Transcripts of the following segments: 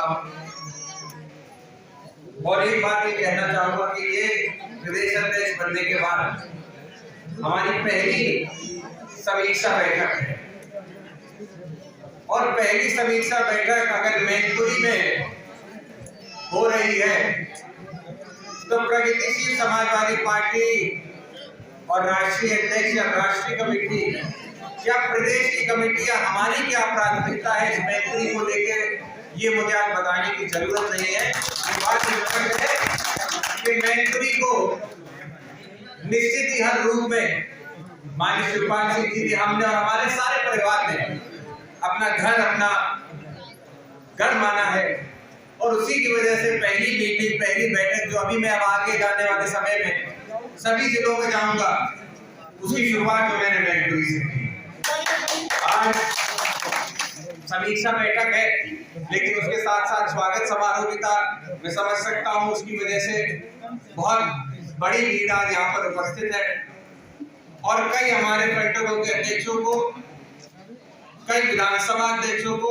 हूँ। और एक बात ये कहना चाहूंगा कि ये प्रदेश अध्यक्ष बनने के बाद हमारी पहली समीक्षा बैठक है, और पहली समीक्षा बैठक अगर मैनपुरी में हो रही है तो प्रगतिशील समाजवादी पार्टी और राष्ट्रीय अध्यक्ष या राष्ट्रीय कमेटी या प्रदेश की कमेटी या हमारी क्या प्राथमिकता है इस मैनपुरी को लेकर, ये मुझे आज बताने की जरूरत नहीं है। बात है कि मैनपुरी को निश्चित ही हर रूप में माननीय शिवपाल सिंह जी, हमने और हमारे सारे परिवार ने अपना घर माना है, और उसी की वजह से पहली मीटिंग, पहली बैठक जो अभी मैं अब आगे जाने वाले समय में सभी जिलों में जाऊंगा, उसकी शुरुआत जो मैंने मैनपुरी से की। आज समीक्षा बैठक है, लेकिन उसके साथ साथ स्वागत समारोह भी था। मैं समझ सकता हूँ उसकी वजह से बहुत बड़ी भीड़ आज यहाँ पर उपस्थित है, और कई हमारे फ्रंटलों के अध्यक्षों को, कई विधानसभा अध्यक्षों को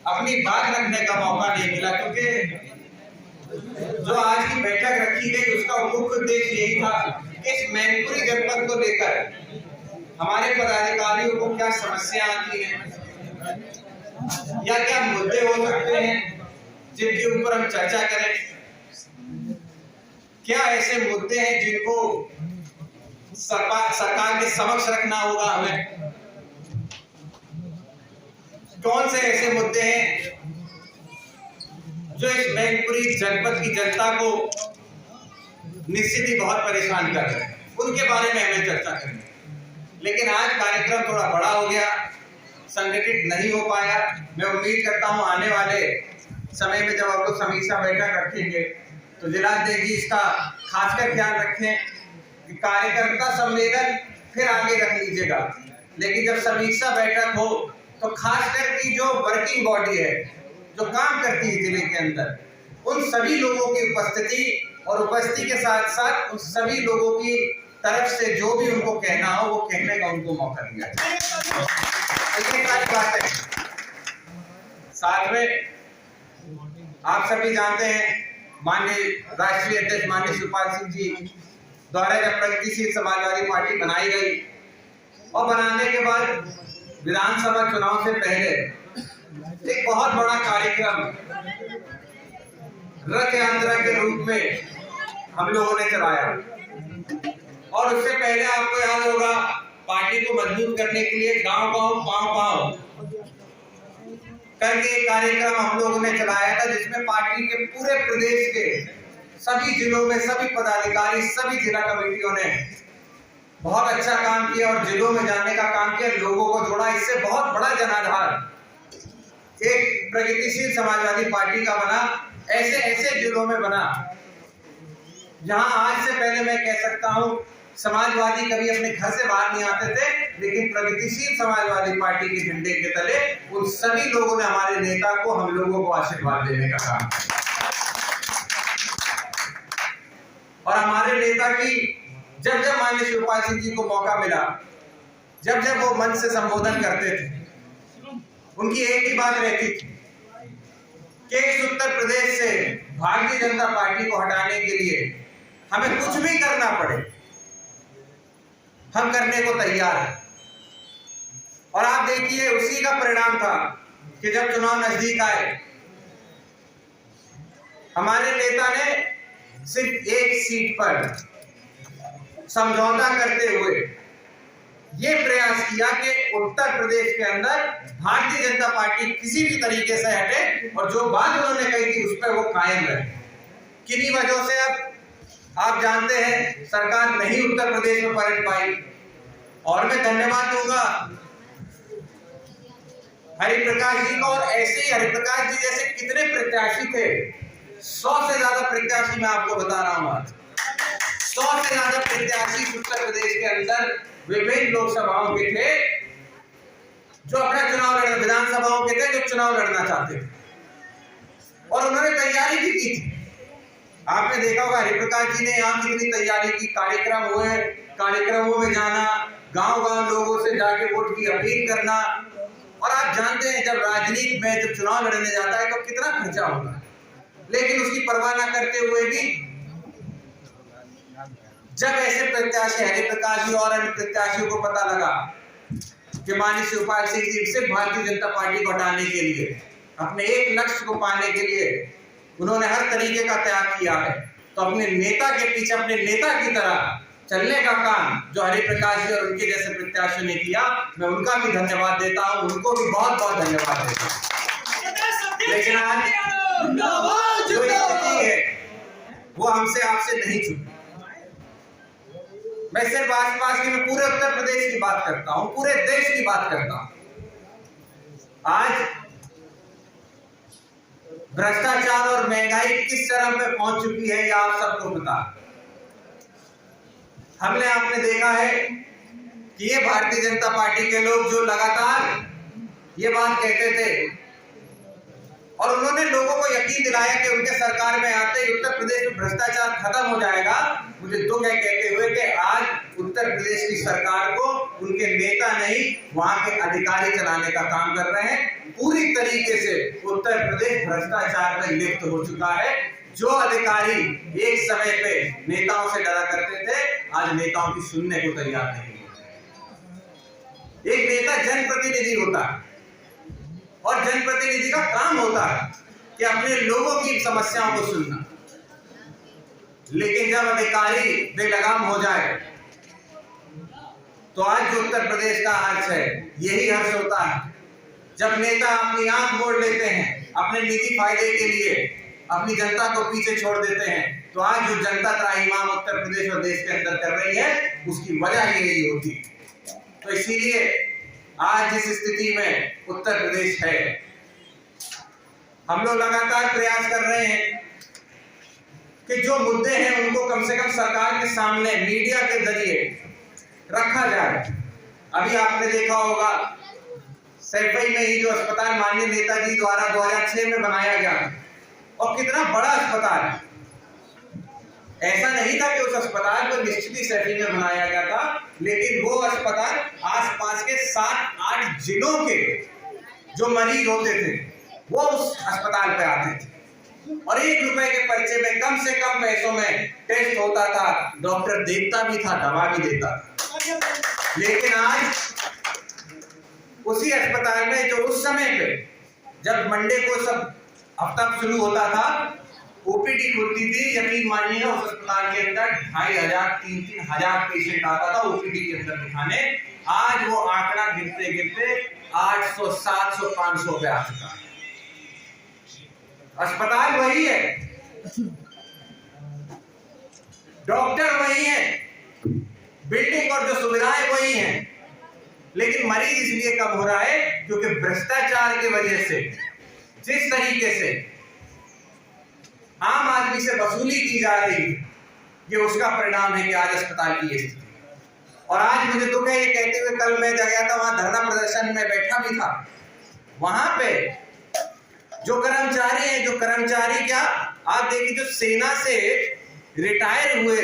अपनी बात रखने का मौका नहीं मिला, क्योंकि जो आज की बैठक रखी गई उसका मुख्य उद्देश्य यही था कि इस मैनपुरी जनपद को लेकर हमारे पदाधिकारियों को क्या समस्या आती है या क्या मुद्दे हो सकते हैं जिनके ऊपर हम चर्चा करें। क्या ऐसे मुद्दे हैं जिनको सरकार के समक्ष रखना होगा हमें, कौन से ऐसे मुद्दे हैं जो इस मैनपुरी जनपद की जनता को निश्चित ही बहुत परेशान कर रहे हैं, उनके बारे में हमें चर्चा करनी। लेकिन आज कार्यक्रम थोड़ा बड़ा हो गया, संगठित नहीं हो पाया। मैं उम्मीद करता हूं आने वाले समय में जब आप लोग समीक्षा बैठक रखेंगे तो जिलाध्यक्ष जी इसका खासकर ध्यान रखें कि कार्यकर्ता सम्मेलन फिर आगे रख लीजिएगा, लेकिन जब समीक्षा बैठक हो तो खासकर की जो वर्किंग बॉडी है, जो काम करती है जिले के अंदर, उन सभी लोगों की उपस्थिति, और उपस्थिति के साथ साथ उन सभी लोगों की तरफ से जो भी उनको कहना हो वो कहने का उनको मौका दिया जाए। ये सारी बातें साथ में आप सभी जानते हैं, माननीय राष्ट्रीय अध्यक्ष माननीय शिवपाल सिंह जी द्वारा जब प्रगतिशील समाजवादी पार्टी बनाई गई, और बनाने के बाद विधानसभा चुनाव से पहले एक बहुत बड़ा कार्यक्रम रथ यात्रा के रूप में हम लोगों ने चलाया, और उससे पहले आपको याद होगा पार्टी को मजबूत करने के लिए गांव-गांव, पांव-पांव करके एक कार्यक्रम हम लोगों ने चलाया था, जिसमें पार्टी के पूरे प्रदेश के सभी जिलों में सभी पदाधिकारी, सभी जिला कमेटियों ने बहुत अच्छा काम किया और जिलों में जाने का काम किया, लोगों को जोड़ा। इससे बहुत बड़ा जनाधार एक प्रगतिशील समाजवादी पार्टी का बना, ऐसे ऐसे जिलों में बना जहां आज से पहले मैं कह सकता हूं समाजवादी कभी अपने घर से बाहर नहीं आते थे, लेकिन प्रगतिशील समाजवादी पार्टी के झंडे के तले उन सभी लोगों ने हमारे नेता को, हम लोगों को आशीर्वाद देने का काम किया। और हमारे नेता की जब जब माननीय शिवपाल सिंह जी को मौका मिला, जब जब वो मंच से संबोधन करते थे, उनकी एक ही बात रहती थी कि इस उत्तर प्रदेश से भारतीय जनता पार्टी को हटाने के लिए हमें कुछ भी करना पड़े, हम करने को तैयार हैं। और आप देखिए उसी का परिणाम था कि जब चुनाव नजदीक आए, हमारे नेता ने सिर्फ एक सीट पर समझौता करते हुए ये प्रयास किया कि उत्तर प्रदेश के अंदर भारतीय जनता पार्टी किसी भी तरीके से हटे, और जो बात उन्होंने कही थी उस पर वो कायम रहे। किन्हीं वजहों से अब आप जानते हैं सरकार नहीं उत्तर प्रदेश में पलट पाई, और मैं धन्यवाद दूंगा हरिप्रकाश जी का। और ऐसे ही हरिप्रकाश जी जैसे कितने प्रत्याशी थे, 100 से ज्यादा प्रत्याशी मैं आपको बता रहा हूं आज, 100 से ज्यादा प्रत्याशी उत्तर प्रदेश के अंदर विभिन्न लोकसभाओं के थे जो अपना चुनाव लड़ना, विधानसभाओं के थे जो चुनाव लड़ना चाहते थे, और उन्होंने तैयारी भी की थी। आपने देखा होगा हरिप्रकाश जी ने यहाँ कितनी तैयारी की, कार्यक्रम हुए, कार्यक्रमों में जाना, गांव-गांव लोगों से जाके वोट की अपील करना, और आप जानते हैं जब राजनीति में जब चुनाव लड़ने जाता है तो कितना खर्चा होता है, लेकिन उसकी परवाह न करते हुए भी जब ऐसे प्रत्याशी हरिप्रकाश जी और अन्य प्रत्याशियों को पता लगा कि माननीय शिवपाल सिंह जी सिर्फ भारतीय जनता पार्टी को हटाने के लिए, अपने एक लक्ष्य को पाने के लिए उन्होंने हर तरीके का त्याग किया है, तो अपने नेता के पीछे अपने नेता की तरह चलने का काम जो हरिप्रकाश जी और उनके जैसे प्रत्याशियों ने किया, मैं उनका भी धन्यवाद देता हूं, उनको भी बहुत बहुत धन्यवाद देता हूं। लेकिन आज जो स्थिति है वो हमसे आपसे नहीं छूटी। मैं सिर्फ आसपास की, मैं पूरे उत्तर प्रदेश की बात करता हूं, पूरे देश की बात करता हूं। आज भ्रष्टाचार और महंगाई किस चरम पे पहुंच चुकी है, यह आप सबको पता। हमने आपने देखा है कि ये भारतीय जनता पार्टी के लोग जो लगातार ये बात कहते थे और उन्होंने लोगों को यकीन दिलाया कि उनके सरकार में आते ही उत्तर प्रदेश में भ्रष्टाचार खत्म हो जाएगा, मुझे दुख है कहते हुए कि आज उत्तर प्रदेश की सरकार को उनके नेता नहीं, वहां के अधिकारी चलाने का काम कर रहे हैं। पूरी तरीके से उत्तर प्रदेश भ्रष्टाचार में लिप्त हो चुका है। जो अधिकारी एक समय पे नेताओं से डरा करते थे, आज नेताओं की सुनने को तैयार नहीं होते। एक नेता जनप्रतिनिधि होता है और जनप्रतिनिधि का काम होता है कि अपने लोगों की समस्याओं को सुनना, लेकिन जब अधिकारी बेलगाम हो जाए तो आज जो उत्तर प्रदेश का हर्ष है, यही हर्ष होता है जब नेता अपनी आंख मोड़ लेते हैं, अपने निजी फायदे के लिए अपनी जनता को पीछे छोड़ देते हैं। तो आज जो जनता त्राहिमाम उत्तर प्रदेश और देश के अंदर कर रही है, उसकी वजह यही होती है। तो इसीलिए आज जिस स्थिति में उत्तर प्रदेश है, हम लोग लगातार प्रयास कर रहे हैं कि जो मुद्दे हैं उनको कम से कम सरकार के सामने मीडिया के जरिए रखा जाए। अभी आपने देखा होगा सैफई में ही जो अस्पताल माननीय नेताजी द्वारा 2006 में बनाया गया, और कितना बड़ा अस्पताल है। ऐसा नहीं था कि उस अस्पताल को निश्चित ही सैफई में बनाया गया था, लेकिन वो अस्पताल आसपास के 7-8 जिलों के जो मरीज होते थे वो उस अस्पताल पे आते थे, और 1 रुपए के पर्चे में कम से कम पैसों में टेस्ट होता था, डॉक्टर देखता भी था, दवा भी देता था। लेकिन आज उसी अस्पताल में जो उस समय पे जब मंडे को सब हफ्ता शुरू होता था, ओपीडी खुलती थी, यकीन मानिए उस अस्पताल के अंदर 2500-3,000 पेशेंट आता था ओपीडी के अंदर दिखाने। आज वो आंकड़ा गिरते गिरते 800, 700, 500 पे आ चुका है। अस्पताल वही है, डॉक्टर वही है, बिल्डिंग और जो सुविधाएं वही हैं, लेकिन मरीज इसलिए कम हो रहा है क्योंकि भ्रष्टाचार की वजह से जिस तरीके से आम आदमी से वसूली की जा रही है, ये उसका परिणाम है कि आज अस्पताल की स्थिति। और आज मुझे दुख है ये कहते हुए, कल मैं गया था वहां धरना प्रदर्शन में बैठा भी था, वहां पे जो कर्मचारी हैं, जो कर्मचारी क्या आप देखिए जो सेना से रिटायर हुए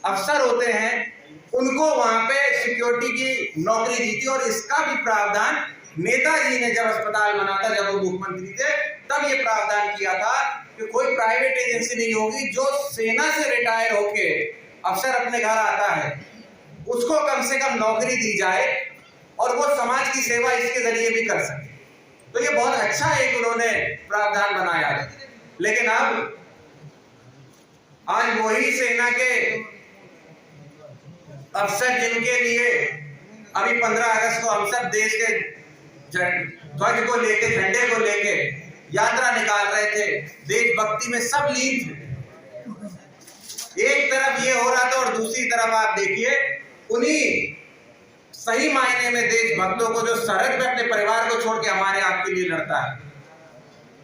अफसर होते हैं, उनको वहां पे सिक्योरिटी की नौकरी दी थी। और इसका भी प्रावधान नेताजी ने जब अस्पताल बना था, जब वो मुख्यमंत्री थे, तब ये प्रावधान किया था कि कोई प्राइवेट एजेंसी नहीं होगी, जो सेना से रिटायर होके अफसर अपने घर आता है उसको कम से कम नौकरी दी जाए और वो समाज की सेवा इसके जरिए भी कर सके। तो ये बहुत अच्छा एक उन्होंने प्रावधान बनाया है। लेकिन अब आज वही सेना के अफसर जिनके लिए अभी 15 अगस्त को हम सब देश के ध्वज को लेके, झंडे को लेके यात्रा निकाल रहे थे, देशभक्ति में सब लीन थे, एक तरफ ये हो रहा था और दूसरी तरफ आप देखिए उन्हीं सही मायने में देशभक्तों को जो सरहद पे अपने परिवार को छोड़ के हमारे आपके लिए लड़ता है,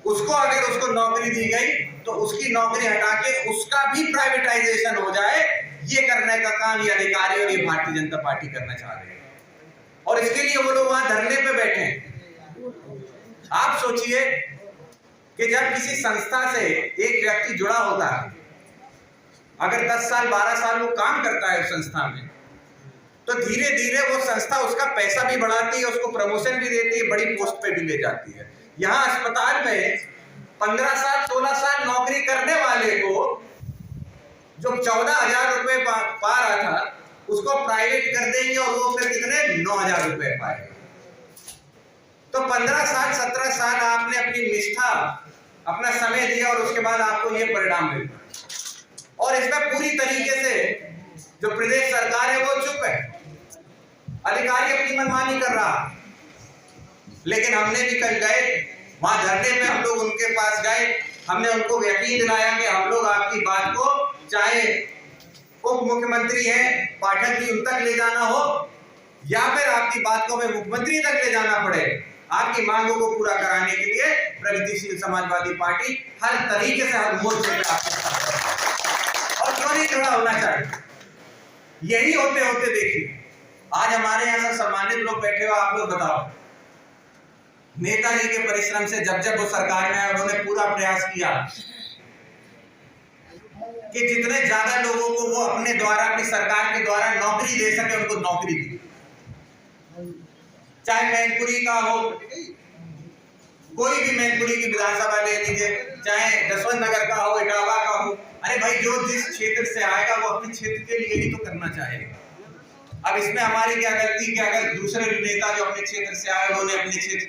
उसको अगर उसको नौकरी दी गई तो उसकी नौकरी हटा के उसका भी प्राइवेटाइजेशन हो जाए, ये करने का काम ये अधिकारी और ये भारतीय जनता पार्टी करना चाह रहे हैं। और इसके लिए वो लोग वहां धरने पे बैठे हैं। आप सोचिए कि जब किसी संस्था से एक व्यक्ति जुड़ा होता है, अगर 10 साल 12 साल वो काम करता है उस संस्था में, तो धीरे धीरे वो संस्था उसका पैसा भी बढ़ाती है, उसको प्रमोशन भी देती है, बड़ी पोस्ट पे भी ले जाती है। यहाँ अस्पताल में 15 साल 16 साल नौकरी करने वाले को जो 14,000 रुपए पा रहा था, उसको प्राइवेट कर देंगे और वो फिर कितने 9,000 रुपए पाएगा। तो 15 साल 17 साल आपने अपनी निष्ठा, अपना समय दिया और उसके बाद आपको ये परिणाम मिलता है। और इसमें पूरी तरीके से जो प्रदेश सरकार है वो चुप है, अधिकारी अपनी मनमानी कर रहा। लेकिन हमने भी कल गए वहां धरने पे, हम लोग उनके पास गए, हमने उनको यकीन दिलाया कि हम लोग आपकी बात को, चाहे उप मुख्यमंत्री है पाठक जी उन तक ले जाना हो या फिर आपकी बात को हमें मुख्यमंत्री तक ले जाना पड़े, आपकी मांगों को पूरा कराने के लिए प्रगतिशील समाजवादी पार्टी हर तरीके से, हर मोर्चे पे आपके साथ और क्यों नहीं खड़ा होना चाहिए। यही होते होते देखिए आज हमारे यहाँ सब सम्मानित लोग बैठे हो, आप लोग बताओ, नेताजी के परिश्रम से जब वो सरकार में आए उन्होंने पूरा प्रयास किया कि जितने ज्यादा लोगों को वो अपने द्वारा, अपनी सरकार के द्वारा नौकरी दे सके, उनको नौकरी दी। चाहे मैनपुरी का हो, कोई भी मैनपुरी की विधानसभा ले लीजिए, चाहे जसवंत नगर का हो, इटावा का हो, अरे भाई जो जिस क्षेत्र से आएगा वो अपने क्षेत्र के लिए ही तो करना चाहेगा। अब इसमें हमारी क्या गलती कि अगर दूसरे नेता जो अपने क्षेत्र से आए उन्होंने अपने क्षेत्र